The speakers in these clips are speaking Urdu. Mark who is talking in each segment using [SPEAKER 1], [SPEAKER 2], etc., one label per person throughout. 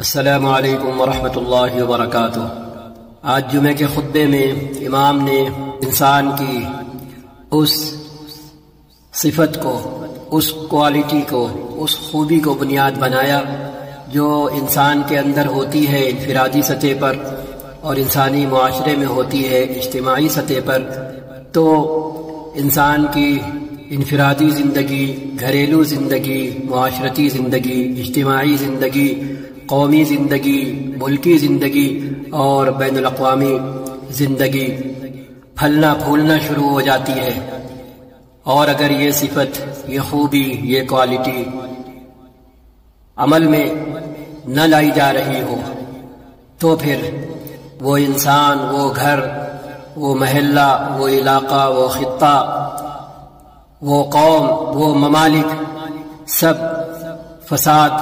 [SPEAKER 1] السلام علیکم ورحمۃ اللہ وبرکاتہ۔ آج جمعہ کے خطبے میں امام نے انسان کی اس صفت کو، اس کوالٹی کو، اس خوبی کو بنیاد بنایا جو انسان کے اندر ہوتی ہے انفرادی سطح پر اور انسانی معاشرے میں ہوتی ہے اجتماعی سطح پر۔ تو انسان کی انفرادی زندگی، گھریلو زندگی، معاشرتی زندگی، اجتماعی زندگی، قومی زندگی، ملکی زندگی اور بین الاقوامی زندگی پھلنا پھولنا شروع ہو جاتی ہے۔ اور اگر یہ صفت، یہ خوبی، یہ کوالٹی عمل میں نہ لائی جا رہی ہو تو پھر وہ انسان، وہ گھر، وہ محلہ، وہ علاقہ، وہ خطہ، وہ قوم، وہ ممالک سب فساد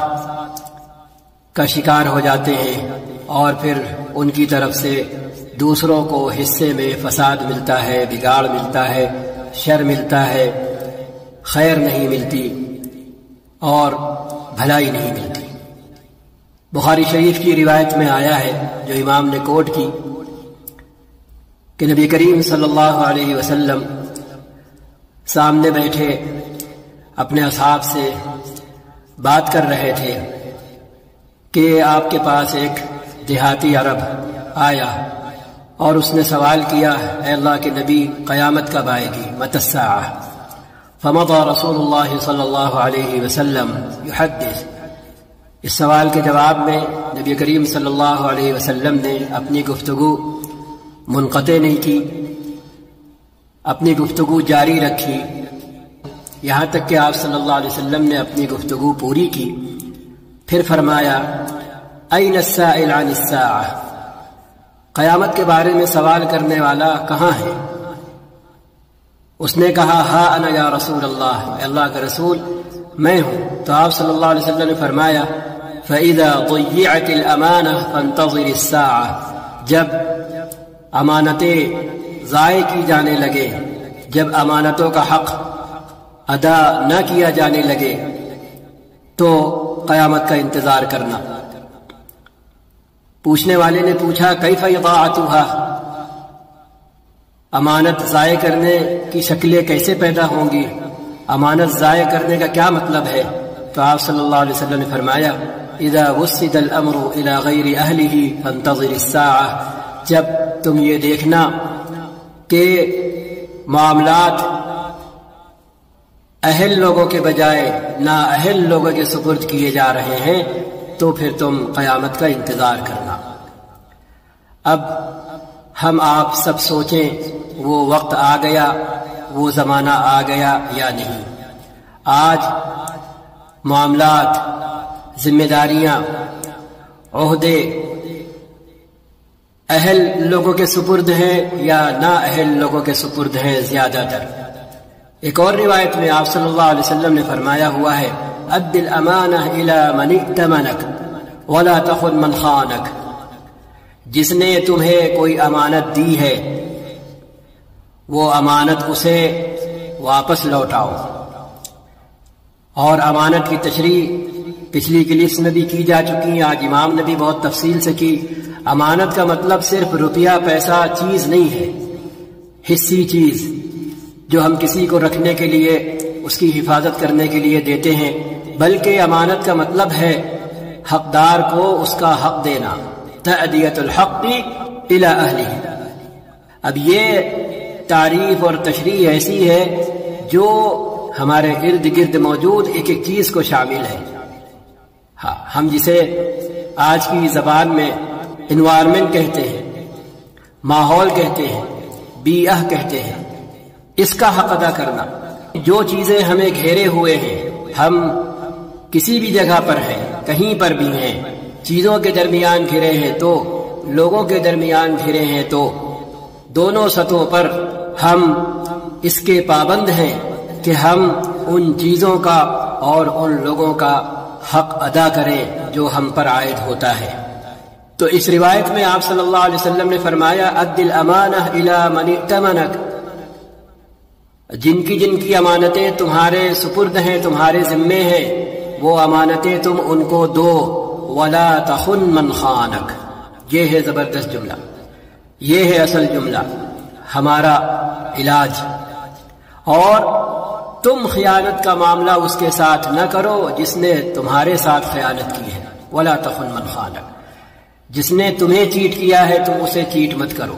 [SPEAKER 1] کا شکار ہو جاتے ہیں، اور پھر ان کی طرف سے دوسروں کو حصے میں فساد ملتا ہے، بگاڑ ملتا ہے، شر ملتا ہے، خیر نہیں ملتی اور بھلائی نہیں ملتی۔ بخاری شریف کی روایت میں آیا ہے جو امام نے کوٹ کی کہ نبی کریم صلی اللہ علیہ وسلم سامنے بیٹھے اپنے اصحاب سے بات کر رہے تھے کہ آپ کے پاس ایک دیہاتی عرب آیا اور اس نے سوال کیا، اے اللہ کے نبی، قیامت کب آئے گی؟ متی الساعہ؟ فمضى رسول اللہ صلی اللہ علیہ وسلم یحدث۔ اس سوال کے جواب میں نبی کریم صلی اللہ علیہ وسلم نے اپنی گفتگو منقطع نہیں کی، اپنی گفتگو جاری رکھی، یہاں تک کہ آپ صلی اللہ علیہ وسلم نے اپنی گفتگو پوری کی۔ پھر فرمایا، این السائل عن الساعہ، قیامت کے بارے میں سوال کرنے والا کہاں ہے؟ اس نے کہا، ہا انا یا رسول اللہ، اے اللہ کا رسول میں ہوں۔ تو آپ صلی اللہ علیہ وسلم نے فرمایا، فَإِذَا ضُيِّعَتِ الْأَمَانَةُ فَانْتَظِرِ السَّاعَةَ، جب امانتیں ضائع کی جانے لگے، جب امانتوں کا حق ادا نہ کیا جانے لگے تو قیامت کا انتظار کرنا۔ پوچھنے والے نے پوچھا، کیف اضاعتها، امانت ضائع کرنے کی شکلیں کیسے پیدا ہوں گی؟ امانت ضائع کرنے کا کیا مطلب ہے؟ تو آپ صلی اللہ علیہ وسلم نے فرمایا، اذا وسد الامر الى غیر اہلہ فانتظر الساعہ، جب تم یہ دیکھنا کہ معاملات اہل لوگوں کے بجائے نا اہل لوگوں کے سپرد کیے جا رہے ہیں تو پھر تم قیامت کا انتظار کرنا۔ اب ہم آپ سب سوچیں، وہ وقت آ گیا، وہ زمانہ آ گیا یا نہیں؟ آج معاملات، ذمہ داریاں، عہدے اہل لوگوں کے سپرد ہیں یا نا اہل لوگوں کے سپرد ہیں زیادہ تر؟ ایک اور روایت میں آپ صلی اللہ علیہ وسلم نے فرمایا ہوا ہے، اد الامانہ الی من ائتمنک ولا تخن من خانک، جس نے تمہیں کوئی امانت دی ہے وہ امانت اسے واپس لوٹاؤ۔ اور امانت کی تشریح پچھلی کلپس میں بھی کی جا چکی، آج امام نے بھی بہت تفصیل سے کی۔ امانت کا مطلب صرف روپیہ پیسہ چیز نہیں ہے، حصی چیز جو ہم کسی کو رکھنے کے لیے، اس کی حفاظت کرنے کے لیے دیتے ہیں، بلکہ امانت کا مطلب ہے حقدار کو اس کا حق دینا، تأدیۃ الحق الی اہلہ۔ اب یہ تعریف اور تشریح ایسی ہے جو ہمارے ارد گرد موجود ایک ایک چیز کو شامل ہے۔ ہاں، ہم جسے آج کی زبان میں انوائرمنٹ کہتے ہیں، ماحول کہتے ہیں، بیئہ کہتے ہیں، اس کا حق ادا کرنا۔ جو چیزیں ہمیں گھیرے ہوئے ہیں، ہم کسی بھی جگہ پر ہیں، کہیں پر بھی ہیں، چیزوں کے درمیان گھرے ہیں تو لوگوں کے درمیان گھرے ہیں تو دونوں سطحوں پر ہم اس کے پابند ہیں کہ ہم ان چیزوں کا اور ان لوگوں کا حق ادا کریں جو ہم پر عائد ہوتا ہے۔ تو اس روایت میں آپ صلی اللہ علیہ وسلم نے فرمایا، اد الامانہ الی من ائتمنک، جن کی امانتیں تمہارے سپرد ہیں، تمہارے ذمے ہیں، وہ امانتیں تم ان کو دو، ولا تخن من خانک، یہ ہے زبردست جملہ، یہ ہے اصل جملہ، ہمارا علاج۔ اور تم خیانت کا معاملہ اس کے ساتھ نہ کرو جس نے تمہارے ساتھ خیانت کی ہے، ولا تخن من خانک، جس نے تمہیں چیٹ کیا ہے تم اسے چیٹ مت کرو،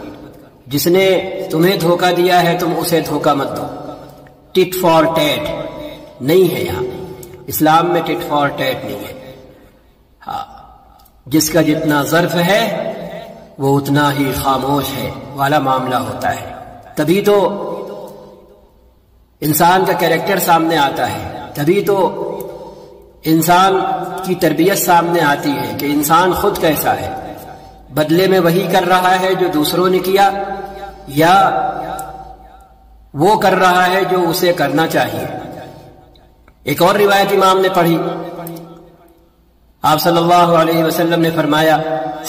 [SPEAKER 1] جس نے تمہیں دھوکہ دیا ہے تم اسے دھوکہ مت دو۔ ٹٹ فار ٹیٹ نہیں ہے یہاں، اسلام میں ٹٹ فار ٹیٹ نہیں ہے۔ ہاں، جس کا جتنا ظرف ہے وہ اتنا ہی خاموش ہے والا معاملہ ہوتا ہے، تبھی تو انسان کا کیریکٹر سامنے آتا ہے، تبھی تو انسان کی تربیت سامنے آتی ہے کہ انسان خود کیسا ہے، بدلے میں وہی کر رہا ہے جو دوسروں نے کیا، یا وہ کر رہا ہے جو اسے کرنا چاہیے۔ ایک اور روایت امام نے پڑھی، آپ صلی اللہ علیہ وسلم نے فرمایا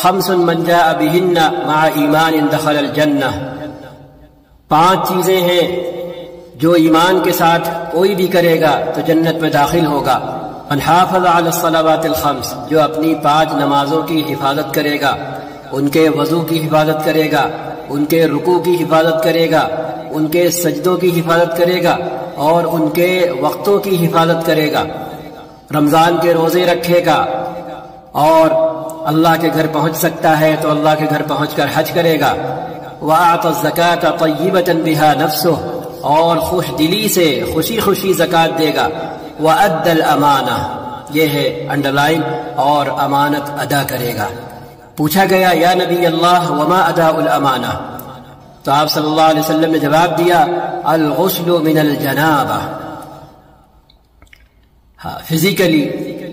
[SPEAKER 1] خمس من جاء بہن مع ایمان دخل الجنہ، 5 چیزیں ہیں جو ایمان کے ساتھ کوئی بھی کرے گا تو جنت میں داخل ہوگا۔ من حافظ علی الصلوات الخمس، جو اپنی 5 نمازوں کی حفاظت کرے گا، ان کے وضو کی حفاظت کرے گا، ان کے رکوع کی حفاظت کرے گا، ان کے سجدوں کی حفاظت کرے گا، اور ان کے وقتوں کی حفاظت کرے گا، رمضان کے روزے رکھے گا، اور اللہ کے گھر پہنچ سکتا ہے تو اللہ کے گھر پہنچ کر حج کرے گا، وَأَعْطَى الزَّكَاةَ طَيِّبَةً بِهَا نَفْسُهُ، اور خوش دلی سے خوشی خوشی زکوٰۃ دے گا، وَأَدَّى الْأَمَانَةَ، یہ ہے انڈر لائن، اور امانت ادا کرے گا۔ پوچھا گیا یا نبی اللہ وما اداء الامانہ، تو آپ صلی اللہ علیہ وسلم نے جواب دیا الغسل من الجنابہ۔ ہاں، فزیکلی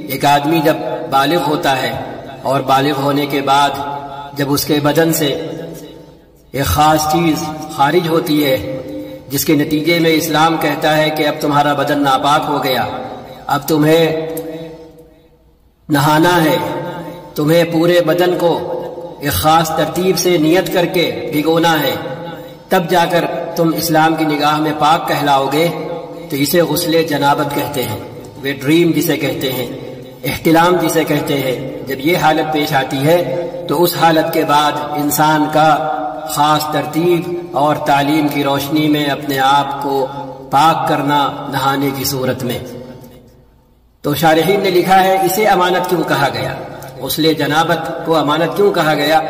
[SPEAKER 1] ایک آدمی جب بالغ ہوتا ہے اور بالغ ہونے کے بعد جب اس کے بدن سے ایک خاص چیز خارج ہوتی ہے جس کے نتیجے میں اسلام کہتا ہے کہ اب تمہارا بدن ناپاک ہو گیا، اب تمہیں نہانا ہے، تمہیں پورے بدن کو ایک خاص ترتیب سے نیت کر کے بھگونا ہے، تب جا کر تم اسلام کی نگاہ میں پاک کہلاؤ گے، تو اسے غسل جنابت کہتے ہیں، وہ ڈریم جسے کہتے ہیں، احتلام جسے کہتے ہیں۔ جب یہ حالت پیش آتی ہے تو اس حالت کے بعد انسان کا خاص ترتیب اور تعلیم کی روشنی میں اپنے آپ کو پاک کرنا نہانے کی صورت میں۔ تو شارحین نے لکھا ہے اسے امانت کیوں کہا گیا، غسل جنابت کو امانت کیوں کہا گیا؟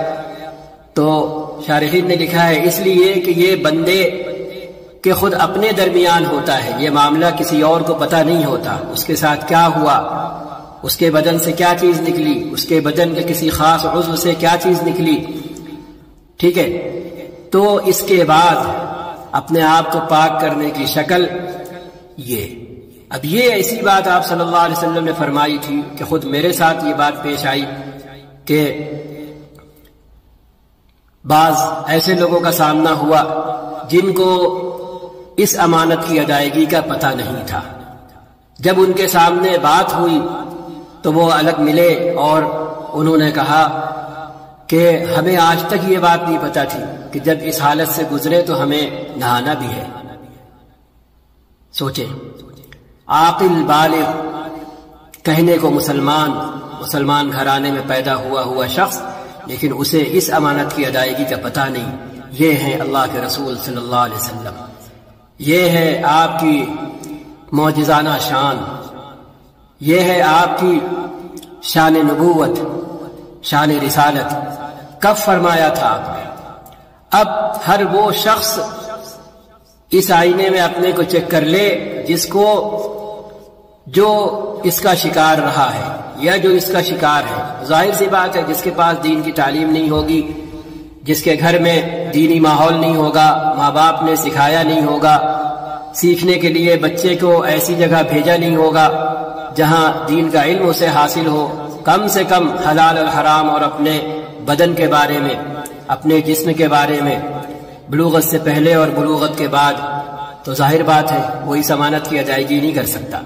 [SPEAKER 1] تو شارحین نے لکھا ہے اس لیے کہ یہ بندے کے خود اپنے درمیان ہوتا ہے، یہ معاملہ کسی اور کو پتہ نہیں ہوتا، اس کے ساتھ کیا ہوا، اس کے بدن سے کیا چیز نکلی، اس کے بدن کے کسی خاص عضو سے کیا چیز نکلی، ٹھیک ہے؟ تو اس کے بعد اپنے آپ کو پاک کرنے کی شکل یہ۔ اب یہ ایسی بات آپ صلی اللہ علیہ وسلم نے فرمائی تھی کہ خود میرے ساتھ یہ بات پیش آئی کہ بعض ایسے لوگوں کا سامنا ہوا جن کو اس امانت کی ادائیگی کا پتہ نہیں تھا، جب ان کے سامنے بات ہوئی تو وہ الگ ملے اور انہوں نے کہا کہ ہمیں آج تک یہ بات نہیں پتہ تھی کہ جب اس حالت سے گزرے تو ہمیں نہانا بھی ہے۔ سوچیں، عاقل بالغ کہنے کو مسلمان گھرانے میں پیدا ہوا شخص، لیکن اسے اس امانت کی ادائیگی کا پتہ نہیں۔ یہ ہے اللہ کے رسول صلی اللہ علیہ وسلم، یہ ہے آپ کی معجزانہ شان، یہ ہے آپ کی شان نبوت، شان رسالت۔ کب فرمایا تھا آپ نے؟ اب ہر وہ شخص اس آئینے میں اپنے کو چیک کر لے جو اس کا شکار رہا ہے یا جو اس کا شکار ہے۔ ظاہر سی بات ہے، جس کے پاس دین کی تعلیم نہیں ہوگی، جس کے گھر میں دینی ماحول نہیں ہوگا، ماں باپ نے سکھایا نہیں ہوگا، سیکھنے کے لیے بچے کو ایسی جگہ بھیجا نہیں ہوگا جہاں دین کا علم اسے حاصل ہو، کم سے کم حلال اور حرام اور اپنے بدن کے بارے میں، اپنے جسم کے بارے میں، بلوغت سے پہلے اور بلوغت کے بعد، تو ظاہر بات ہے وہ اس امانت کی ادائیگی نہیں کر سکتا۔